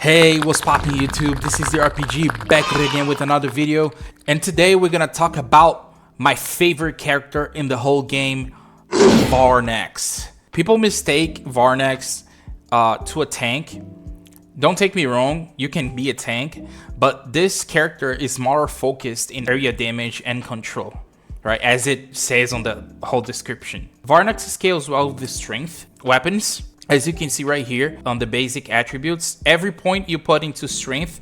Hey, what's poppin' YouTube? This is the RPG back at it again with another video, and today we're gonna talk about my favorite character in the whole game, Varnax. People mistake Varnax to a tank. Don't take me wrong, you can be a tank, but this character is more focused in area damage and control, right? As it says on the whole description. Varnax scales well with the strength weapons. As you can see right here on the basic attributes, every point you put into strength,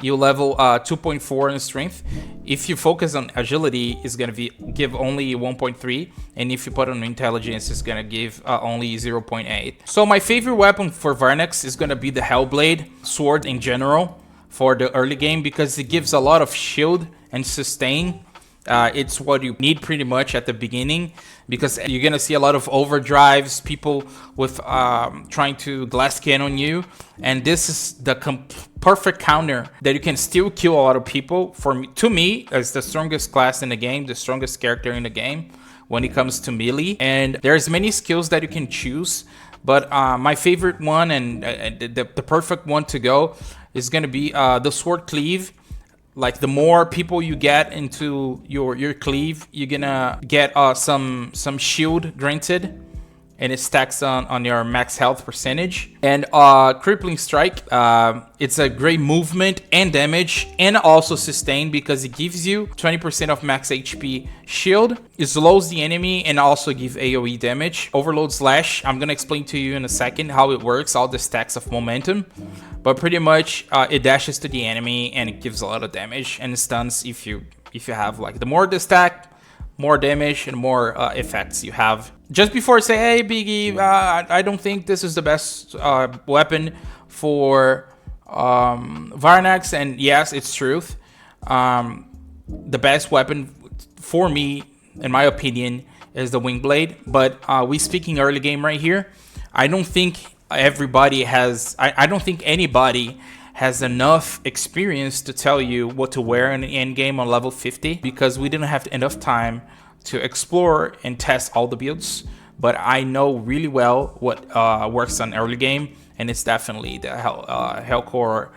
you level 2.4 in strength. If you focus on agility, it's gonna give only 1.3, and if you put on intelligence, it's gonna give only 0.8. So my favorite weapon for Varnax is gonna be the Hellblade sword in general for the early game, because it gives a lot of shield and sustain. It's what you need pretty much at the beginning, because you're gonna see a lot of overdrives, people with trying to glass cannon you, and this is the perfect counter that you can still kill a lot of people. To me, as the strongest class in the game, the strongest character in the game when it comes to melee. And there's many skills that you can choose, but my favorite one and the perfect one to go is gonna be the sword cleave. Like, the more people you get into your cleave, you're gonna get some shield granted, and it stacks on your max health percentage. And crippling strike, it's a great movement and damage and also sustain, because it gives you 20% of max HP shield. It slows the enemy and also give AoE damage. Overload slash, I'm gonna explain to you in a second how it works, all the stacks of momentum. But pretty much it dashes to the enemy and it gives a lot of damage and stuns. If you have, like, the more the stack, more damage and more effects you have. Just before I say, hey Biggie, I don't think this is the best weapon for Varnax, and yes, it's truth. The best weapon for me, in my opinion, is the Wingblade. But we speaking early game right here. I don't think everybody has, I don't think anybody has enough experience to tell you what to wear in the end game on level 50, because we didn't have enough time to explore and test all the builds. But I know really well what works on early game, and it's definitely the Hellcore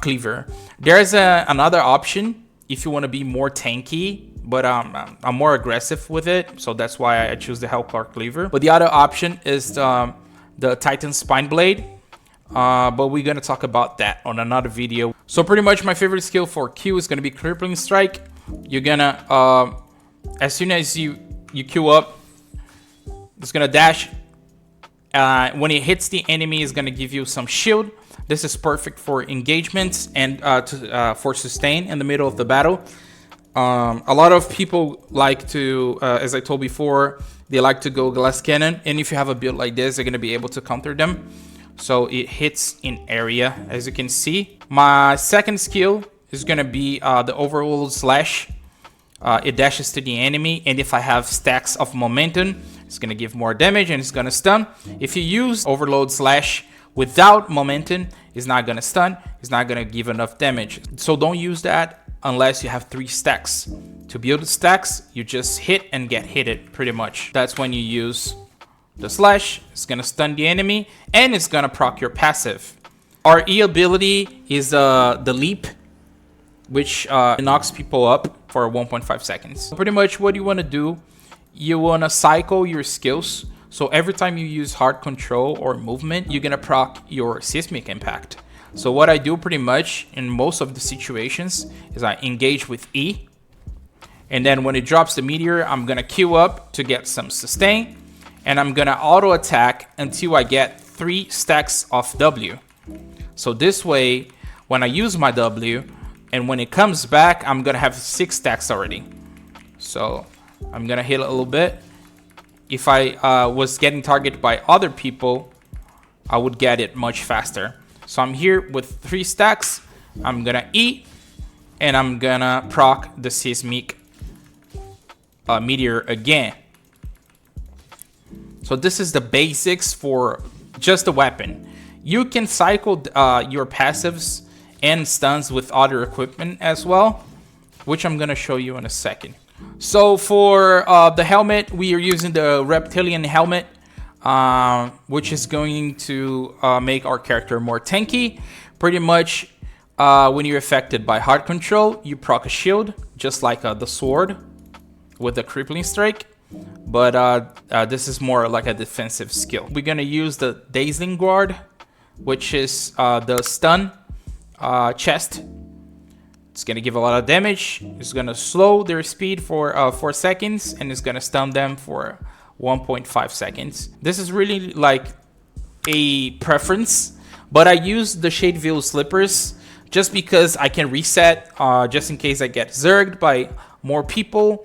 cleaver. There's another option if you want to be more tanky, but I'm more aggressive with it, so that's why I choose the Hellcore cleaver. But the other option is the Titan Spine Blade, but we're gonna talk about that on another video. So pretty much my favorite skill for Q is gonna be Crippling Strike. You're gonna, as soon as you Q up, it's gonna dash. When it hits the enemy, it's gonna give you some shield. This is perfect for engagements and for sustain in the middle of the battle. A lot of people like to, as I told before, they like to go glass cannon, and if you have a build like this, you're gonna be able to counter them. So it hits in area, as you can see. My second skill is gonna be the Overload Slash. It dashes to the enemy, and if I have stacks of momentum, it's gonna give more damage and it's gonna stun. If you use Overload Slash without momentum, it's not gonna stun, it's not gonna give enough damage. So don't use that unless you have 3 stacks. To build stacks, you just hit and get hit pretty much. That's when you use the slash. It's gonna stun the enemy and it's gonna proc your passive. Our E ability is the leap, which knocks people up for 1.5 seconds. Pretty much what you wanna do, you wanna cycle your skills. So every time you use hard control or movement, you're gonna proc your seismic impact. So what I do pretty much in most of the situations is I engage with E, and then when it drops the meteor, I'm gonna queue up to get some sustain, and I'm gonna auto attack until I get 3 stacks of W. So this way, when I use my W, and when it comes back, I'm gonna have 6 stacks already. So I'm gonna hit a little bit. If I was getting targeted by other people, I would get it much faster. So I'm here with 3 stacks. I'm gonna E, and I'm gonna proc the seismic meteor again. So this is the basics for just the weapon. You can cycle your passives and stuns with other equipment as well, which I'm gonna show you in a second. So for the helmet, we are using the reptilian helmet. Which is going to make our character more tanky. Pretty much, when you're affected by heart control, you proc a shield, just like the sword with the crippling strike. But this is more like a defensive skill. We're gonna use the Dazing Guard, which is the stun chest. It's gonna give a lot of damage. It's gonna slow their speed for 4 seconds, and it's gonna stun them for 1.5 seconds. This is really like a preference, but I use the Shade Veil Slippers just because I can reset, just in case I get zerged by more people,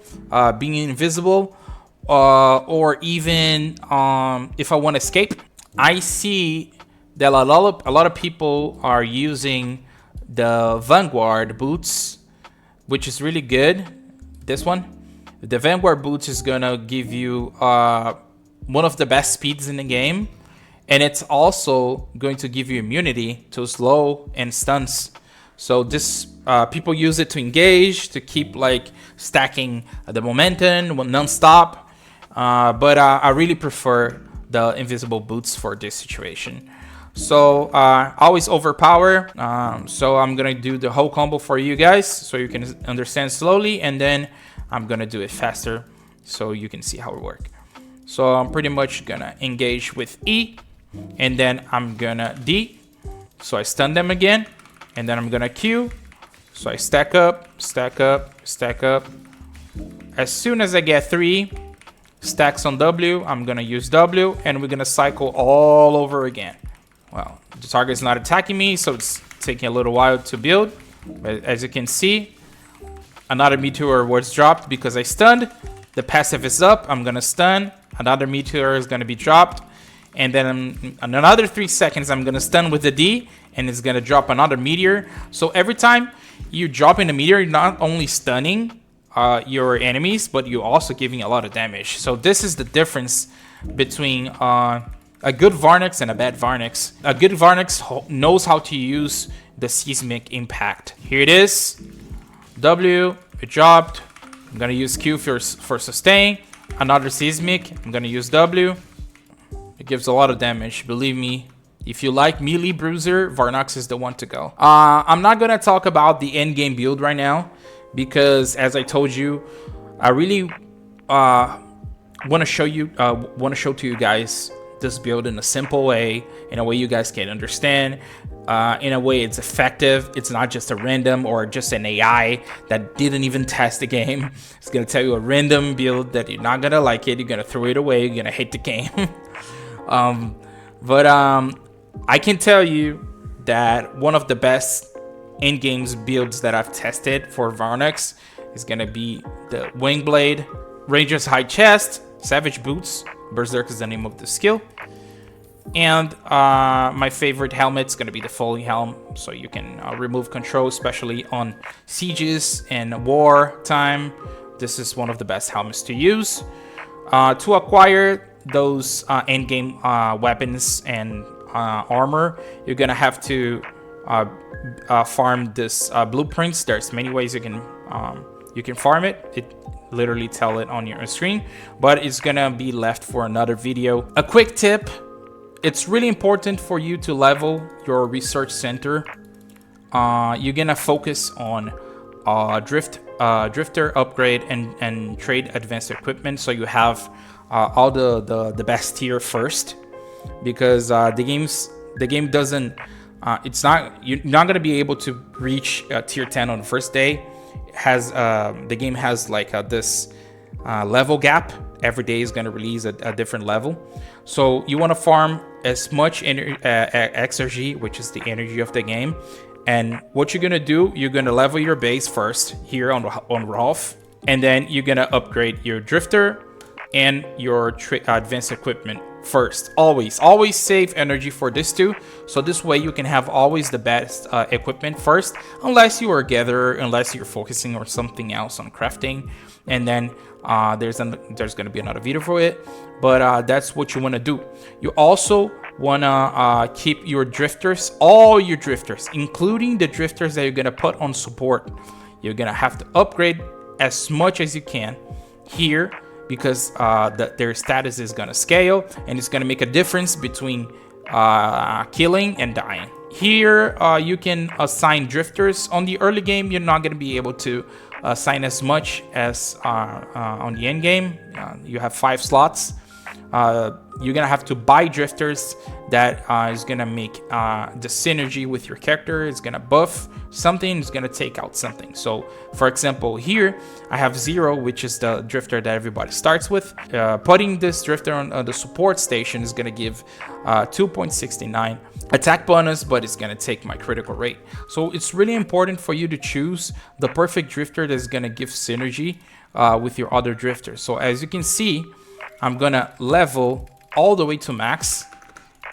being invisible, or even if I want to escape. I see that a lot of people are using the Vanguard boots, which is really good. This one, the Vanguard boots, is gonna give you one of the best speeds in the game, and it's also going to give you immunity to slow and stuns. So this people use it to engage, to keep like stacking the momentum non-stop, but I really prefer the invisible boots for this situation. So always overpower. So I'm gonna do the whole combo for you guys so you can understand slowly, and then I'm gonna do it faster so you can see how it works. So I'm pretty much gonna engage with E, and then I'm gonna D, so I stun them again, and then I'm gonna Q, so I stack up, stack up, stack up. As soon as I get 3 stacks on W, I'm gonna use W, and we're gonna cycle all over again. Well, the target's not attacking me, so it's taking a little while to build. But as you can see, another meteor was dropped because I stunned. The passive is up. I'm gonna stun. Another meteor is gonna be dropped, and then in another 3 seconds, I'm gonna stun with the D, and it's gonna drop another meteor. So every time you drop in a meteor, you're not only stunning your enemies, but you're also giving a lot of damage. So this is the difference between a good Varnax and a bad Varnax. A good Varnax knows how to use the seismic impact. Here it is. W, it dropped. I'm gonna use Q for sustain. Another seismic. I'm gonna use W. It gives a lot of damage, believe me. If you like melee bruiser, Varnax is the one to go. I'm not gonna talk about the end game build right now because, as I told you, I really want to show to you guys this build in a simple way, in a way you guys can understand, in a way it's effective. It's not just a random or just an AI that didn't even test the game. It's gonna tell you a random build that you're not gonna like it, you're gonna throw it away, you're gonna hate the game. But I can tell you that one of the best in-games builds that I've tested for Varnax is gonna be the Wing Blade, Ranger's High Chest, Savage Boots. Berserk is the name of the skill. And my favorite helmet's gonna be the Foley Helm, so you can remove control, especially on sieges and war time. This is one of the best helmets to use. To acquire those end-game weapons and armor, you're gonna have to farm this blueprints. There's many ways you can farm it. It literally tell it on your screen, but it's gonna be left for another video. A quick tip: it's really important for you to level your research center. You're gonna focus on drifter upgrade and trade advanced equipment, so you have all the best tier first, because the game doesn't you're not gonna be able to reach tier 10 on the first day. The game has like this level gap. Every day is going to release a different level, so you want to farm as much exergy, which is the energy of the game. And what you're going to do, you're going to level your base first here on Rolf, and then you're going to upgrade your drifter and your advanced equipment first. Always save energy for this too, so this way you can have always the best equipment first, unless you are a gatherer, unless you're focusing on something else, on crafting, and then there's going to be another video for it. But that's what you want to do. You also want to keep your drifters, all your drifters, including the drifters that you're going to put on support. You're going to have to upgrade as much as you can here, because their status is going to scale, and it's going to make a difference between killing and dying. Here, you can assign drifters. On the early game, you're not going to be able to assign as much as on the end game. You have 5 slots. You're gonna have to buy drifters that is gonna make the synergy with your character. It's gonna buff something, it's gonna take out something. So for example, here I have 0, which is the drifter that everybody starts with. Putting this drifter on the support station is gonna give 2.69 attack bonus, but it's gonna take my critical rate. So it's really important for you to choose the perfect drifter that's gonna give synergy with your other drifters. So as you can see, I'm gonna level all the way to max,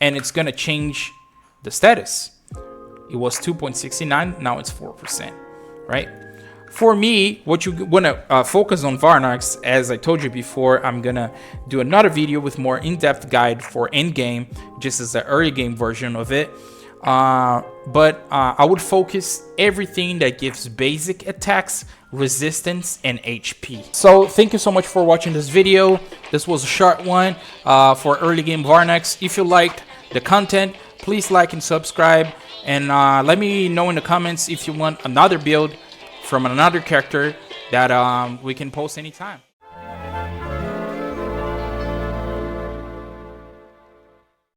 and it's gonna change the status. It was 2.69, now it's 4%, right? For me, what you wanna focus on Varnax, as I told you before, I'm gonna do another video with more in-depth guide for endgame, just as the early game version of it. But I would focus everything that gives basic attacks, resistance, and HP. So thank you so much for watching this video. This was a short one for early game Varnax. If you liked the content, please like and subscribe, and let me know in the comments if you want another build from another character that we can post anytime.